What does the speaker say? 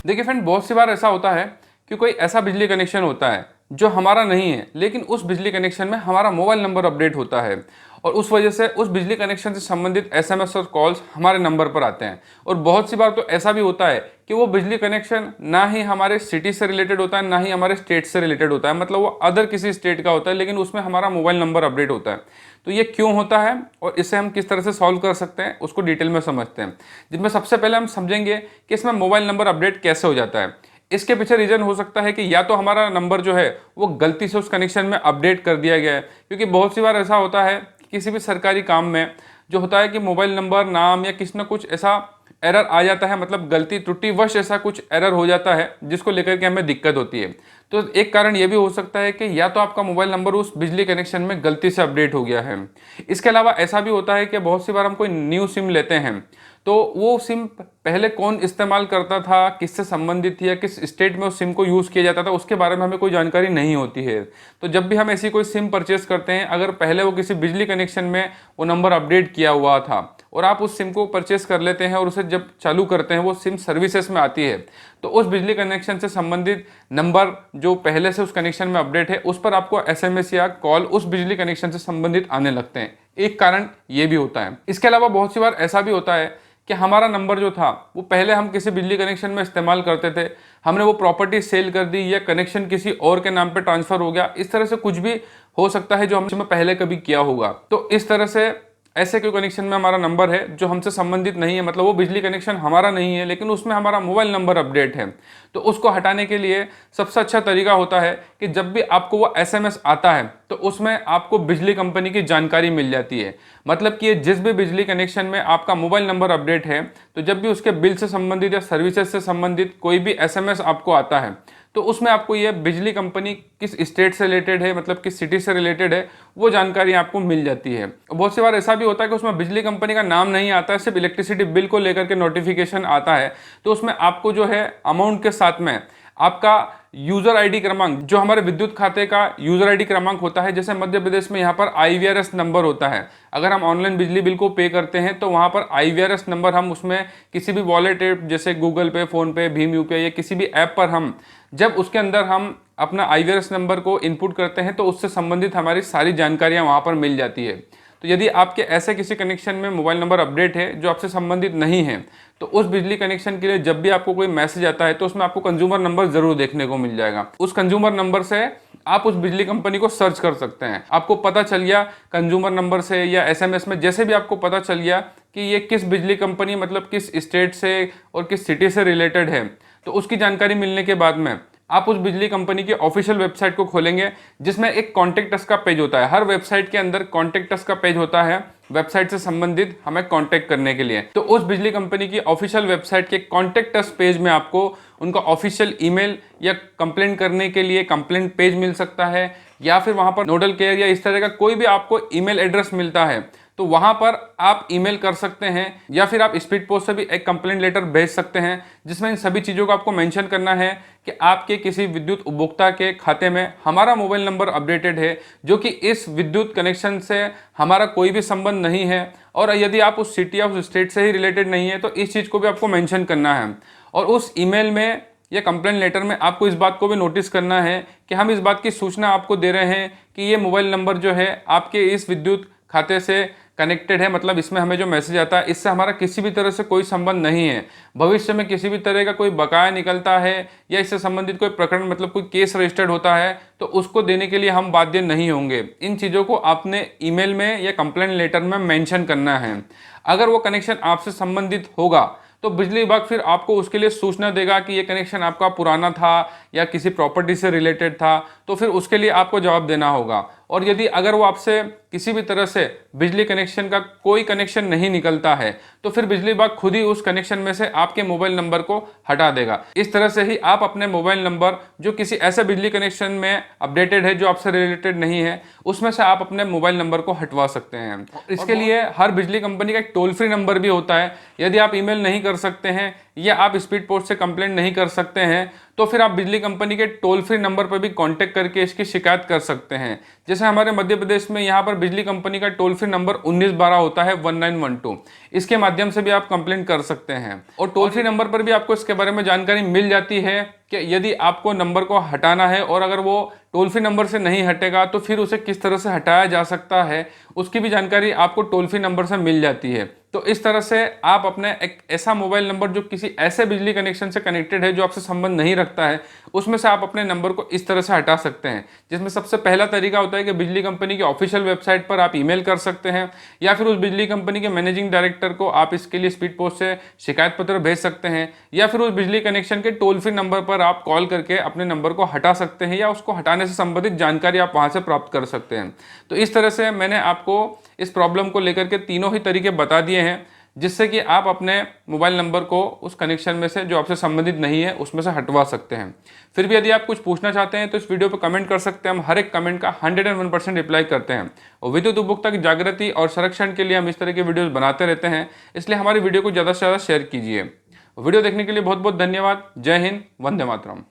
देखिए फ्रेंड, बहुत सी बार ऐसा होता है कि कोई ऐसा बिजली कनेक्शन होता है जो हमारा नहीं है, लेकिन उस बिजली कनेक्शन में हमारा मोबाइल नंबर अपडेट होता है और उस वजह से उस बिजली कनेक्शन से संबंधित एसएमएस और कॉल्स हमारे नंबर पर आते हैं। और बहुत सी बार तो ऐसा भी होता है कि वो बिजली कनेक्शन ना ही हमारे सिटी से रिलेटेड होता है, ना ही हमारे स्टेट से रिलेटेड होता है, मतलब वो अदर किसी स्टेट का होता है, लेकिन उसमें हमारा मोबाइल नंबर अपडेट होता है। तो ये क्यों होता है और इसे हम किस तरह से सॉल्व कर सकते हैं, उसको डिटेल में समझते हैं। जिसमें सबसे पहले हम समझेंगे कि इसमें मोबाइल नंबर अपडेट कैसे हो जाता है। इसके पीछे रीजन हो सकता है कि या तो हमारा नंबर जो है वो गलती से उस कनेक्शन में अपडेट कर दिया गया है, क्योंकि बहुत सी बार ऐसा होता है कि किसी भी सरकारी काम में जो होता है कि मोबाइल नंबर, नाम या किसी ना कुछ ऐसा एरर आ जाता है, मतलब गलती त्रुटिवश ऐसा कुछ एरर हो जाता है जिसको लेकर के हमें दिक्कत होती है। तो एक कारण ये भी हो सकता है कि या तो आपका मोबाइल नंबर उस बिजली कनेक्शन में गलती से अपडेट हो गया है। इसके अलावा ऐसा भी होता है कि बहुत सी बार हम कोई न्यू सिम लेते हैं तो वो सिम पहले कौन इस्तेमाल करता था, किससे संबंधित थी या किस स्टेट में उस सिम को यूज़ किया जाता था, उसके बारे में हमें कोई जानकारी नहीं होती है। तो जब भी हम ऐसी कोई सिम परचेस करते हैं, अगर पहले वो किसी बिजली कनेक्शन में वो नंबर अपडेट किया हुआ था और आप उस सिम को परचेस कर लेते हैं और उसे जब चालू करते हैं, वो सिम सर्विसेज में आती है, तो उस बिजली कनेक्शन से संबंधित नंबर जो पहले से उस कनेक्शन में अपडेट है, उस पर आपको एसएमएस या कॉल उस बिजली कनेक्शन से संबंधित आने लगते हैं। एक कारण ये भी होता है। इसके अलावा बहुत सी बार ऐसा भी होता है कि हमारा नंबर जो था वो पहले हम किसी बिजली कनेक्शन में इस्तेमाल करते थे, हमने वो प्रॉपर्टी सेल कर दी या कनेक्शन किसी और के नाम पे ट्रांसफ़र हो गया। इस तरह से कुछ भी हो सकता है जो हमने पहले कभी किया होगा। तो इस तरह से ऐसे कोई कनेक्शन में हमारा नंबर है जो हमसे संबंधित नहीं है, मतलब वो बिजली कनेक्शन हमारा नहीं है, लेकिन उसमें हमारा मोबाइल नंबर अपडेट है, तो उसको हटाने के लिए सबसे अच्छा तरीका होता है कि जब भी आपको वो एसएमएस आता है तो उसमें आपको बिजली कंपनी की जानकारी मिल जाती है। मतलब कि जिस भी बिजली कनेक्शन में आपका मोबाइल नंबर अपडेट है, तो जब भी उसके बिल से संबंधित या सर्विसेज से संबंधित कोई भी एसएमएस आपको आता है, तो उसमें आपको ये बिजली कंपनी किस स्टेट से रिलेटेड है, मतलब किस सिटी से रिलेटेड है, वो जानकारी आपको मिल जाती है। बहुत सी बार ऐसा भी होता है कि उसमें बिजली कंपनी का नाम नहीं आता है, सिर्फ इलेक्ट्रिसिटी बिल को लेकर के नोटिफिकेशन आता है, तो उसमें आपको जो है अमाउंट के साथ में आपका यूजर आईडी क्रमांक, जो हमारे विद्युत खाते का यूजर आईडी क्रमांक होता है, जैसे मध्य प्रदेश में यहाँ पर आईवीआरएस नंबर होता है। अगर हम ऑनलाइन बिजली बिल को पे करते हैं तो वहाँ पर आईवीआरएस नंबर हम उसमें किसी भी वॉलेट ऐप जैसे गूगल पे, फोन पे, भीम यूपीआई या किसी भी ऐप पर हम जब उसके अंदर हम अपना आईवीआरएस नंबर को इनपुट करते हैं तो उससे संबंधित हमारी सारी जानकारियाँ वहाँ पर मिल जाती है। तो यदि आपके ऐसे किसी कनेक्शन में मोबाइल नंबर अपडेट है जो आपसे संबंधित नहीं है, तो उस बिजली कनेक्शन के लिए जब भी आपको कोई मैसेज आता है तो उसमें आपको कंज्यूमर नंबर जरूर देखने को मिल जाएगा। उस कंज्यूमर नंबर से आप उस बिजली कंपनी को सर्च कर सकते हैं। आपको पता चल गया कंज्यूमर नंबर से या एसएमएस में, जैसे भी आपको पता चल गया कि ये किस बिजली कंपनी, मतलब किस स्टेट से और किस सिटी से रिलेटेड है, तो उसकी जानकारी मिलने के बाद में आप उस बिजली कंपनी की ऑफिशियल वेबसाइट को खोलेंगे, जिसमें एक कॉन्टेक्ट अस का पेज होता है। हर वेबसाइट के अंदर कॉन्टेक्ट अस का पेज होता है वेबसाइट से संबंधित हमें कांटेक्ट करने के लिए। तो उस बिजली कंपनी की ऑफिशियल वेबसाइट के कॉन्टेक्ट अस पेज में आपको उनका ऑफिशियल ईमेल या कंप्लेंट करने के लिए कंप्लेंट पेज मिल सकता है, या फिर वहां पर नोडल केयर या इस तरह का कोई भी आपको ईमेल एड्रेस मिलता है, तो वहां पर आप ईमेल कर सकते हैं, या फिर आप स्पीड पोस्ट से भी एक कंप्लेंट लेटर भेज सकते हैं, जिसमें इन सभी चीज़ों को आपको मेंशन करना है कि आपके किसी विद्युत उपभोक्ता के खाते में हमारा मोबाइल नंबर अपडेटेड है, जो कि इस विद्युत कनेक्शन से हमारा कोई भी संबंध नहीं है, और यदि आप उस सिटी या उस स्टेट से ही रिलेटेड नहीं है तो इस चीज़ को भी आपको मेंशन करना है। और उस ईमेल में या कंप्लेंट लेटर में आपको इस बात को भी नोटिस करना है कि हम इस बात की सूचना आपको दे रहे हैं कि ये मोबाइल नंबर जो है आपके इस विद्युत खाते से कनेक्टेड है, मतलब इसमें हमें जो मैसेज आता है इससे हमारा किसी भी तरह से कोई संबंध नहीं है। भविष्य में किसी भी तरह का कोई बकाया निकलता है या इससे संबंधित कोई प्रकरण, मतलब कोई केस रजिस्टर्ड होता है, तो उसको देने के लिए हम बाध्य नहीं होंगे। इन चीज़ों को आपने ईमेल में या कंप्लेंट लेटर में मेंशन करना है। अगर वो कनेक्शन आपसे संबंधित होगा तो बिजली विभाग फिर आपको उसके लिए सूचना देगा कि ये कनेक्शन आपका पुराना था या किसी प्रॉपर्टी से रिलेटेड था, तो फिर उसके लिए आपको जवाब देना होगा। और यदि अगर वो आपसे किसी भी तरह से बिजली कनेक्शन का कोई कनेक्शन नहीं निकलता है, तो फिर बिजली विभाग खुद ही उस कनेक्शन में से आपके मोबाइल नंबर को हटा देगा। इस तरह से ही आप अपने मोबाइल नंबर जो किसी ऐसे बिजली कनेक्शन में अपडेटेड है जो आपसे रिलेटेड नहीं है, उसमें से आप अपने मोबाइल नंबर को हटवा सकते हैं। इसके लिए हर बिजली कंपनी का एक टोल फ्री नंबर भी होता है। यदि आप ईमेल नहीं कर सकते हैं या आप स्पीड पोस्ट से कंप्लेंट नहीं कर सकते हैं, तो फिर आप बिजली कंपनी के टोल फ्री नंबर पर भी कांटेक्ट करके इसकी शिकायत कर सकते हैं। जैसे हमारे मध्य प्रदेश में यहाँ पर बिजली कंपनी का टोल फ्री नंबर 1912 होता है 1912, इसके माध्यम से भी आप कंप्लेंट कर सकते हैं। और टोल फ्री नंबर पर भी आपको इसके बारे में जानकारी मिल जाती है कि यदि आपको नंबर को हटाना है और अगर वो टोल फ्री नंबर से नहीं हटेगा तो फिर उसे किस तरह से हटाया जा सकता है, उसकी भी जानकारी आपको टोल फ्री नंबर से मिल जाती है। तो इस तरह से आप अपने एक ऐसा मोबाइल नंबर जो किसी ऐसे बिजली कनेक्शन से कनेक्टेड है जो आपसे संबंध नहीं रखता है, उसमें से आप अपने नंबर को इस तरह से हटा सकते हैं। जिसमें सबसे पहला तरीका होता है कि बिजली कंपनी की ऑफिशियल वेबसाइट पर आप ईमेल कर सकते हैं, या फिर उस बिजली कंपनी के मैनेजिंग डायरेक्टर को आप इसके लिए स्पीड पोस्ट से शिकायत पत्र भेज सकते हैं, या फिर उस बिजली कनेक्शन के टोल फ्री नंबर पर आप कॉल करके अपने नंबर को हटा सकते हैं, या उसको हटाने से संबंधित जानकारी आप वहां से प्राप्त कर सकते हैं। तो इस तरह से मैंने आपको इस प्रॉब्लम को लेकर के तीनों ही तरीके बता दिए हैं, जिससे कि आप अपने मोबाइल नंबर को उस कनेक्शन में से जो आपसे संबंधित नहीं है उसमें से हटवा सकते हैं। फिर भी यदि आप कुछ पूछना चाहते हैं तो इस वीडियो पर कमेंट कर सकते हैं, हम हर एक कमेंट का 101% रिप्लाई करते हैं। और विद्युत उपभोक्ता की जागृति और संरक्षण के लिए हम इस तरह के वीडियोस बनाते रहते हैं, इसलिए हमारी वीडियो को ज़्यादा से ज़्यादा शेयर कीजिए। वीडियो देखने के लिए बहुत बहुत धन्यवाद। जय हिंद, वंदे मातरम।